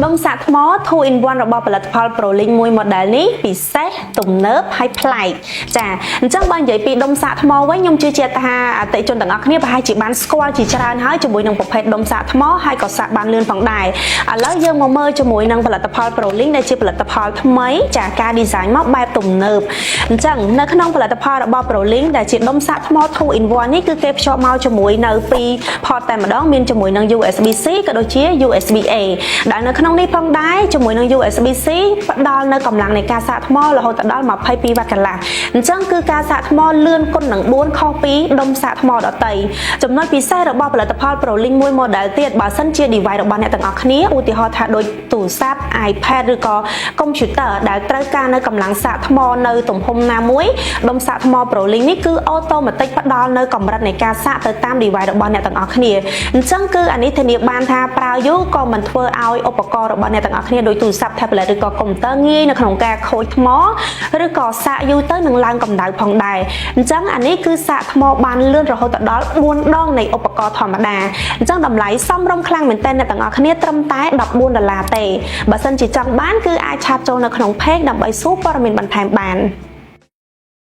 ដុំសាកថ្ម 2 in 1 របស់ផលិតផល ProLink មួយ model នេះពិសេសទំនើបហើយប្លែកចាអញ្ចឹងបើនិយាយពីដុំសាកថ្មវិញខ្ញុំជឿជាក់ថាអតិថិជនទាំងអស់គ្នាប្រហែលជាបានស្គាល់ជាច្រើនហើយជាមួយនឹងប្រភេទដុំសាកថ្មហើយក៏សាកបានលឿនផងដែរឥឡូវយើងមកមើលជាមួយនឹងផលិតផល ProLink ដែលជាផលិតផលថ្មីចាការ design មកបែបទំនើបអញ្ចឹងនៅក្នុងផលិតផលរបស់ ProLink ដែលជាដុំសាកថ្ម 2 in 1 នេះគឺគេភ្ជាប់មកជាមួយនៅពីរ port តែម្ដងមានជាមួយនឹង USB-C ក៏ដូចជា USB-A ដែលនៅក្នុងនេះផងដែរជាមួយនឹង USB-C ផ្ដល់នៅកម្លាំងនៃការសាកថ្មរហូតដល់22វ៉ាត់កន្លះអញ្ចឹងគឺការសាកថ្មលឿនគុណនឹង4ខុសពីដុំសាកថ្មដទៃចំណុចពិសេសរបស់ផលិតផល ProLink មួយ model ទៀតបើសិនជា device របស់អ្នកទាំងអស់គ្នាឧទាហរណ៍ថាដូចទូរស័ព្ទ iPad ឬក៏ computer ដែលត្រូវការនៅកម្លាំងសាកថ្មនៅទំហំណាមួយដុំសាកថ្ម ProLink នេះគឺ automatic ផ្ដល់នៅកម្រិតនៃការសាកទៅតាម device របស់អ្នកទាំងអស់គ្នាអញ្ចឹងគឺអានេះធានាបានថាប្រើយូរក៏មិនធ្វើឲ្យឧបករណ៍របស់អ្នកទាំងអស់គ្នាដូចទូរស័ព្ទ tablet ឬក៏ computer ងាយនៅក្នុងការខូចថ្មឬក៏សាកយូរទៅនឹងឡើងកម្ដៅផងដែរអញ្ចឹងអានេះគឺសាកថ្មបានលឿនរហូតដល់4ដងនៃឧបករណ៍ធម្មតាអញ្ចឹងតម្លៃសមរម្យខ្លាំងមែនទែនអ្នកទាំងអស់គ្នាត្រឹមតែ$14ទេបើសិនជាចង់បានគឺអាចឆាតចូលនៅក្នុង page ដើម្បីសួរព័ត៌មានបន្ថែមបាន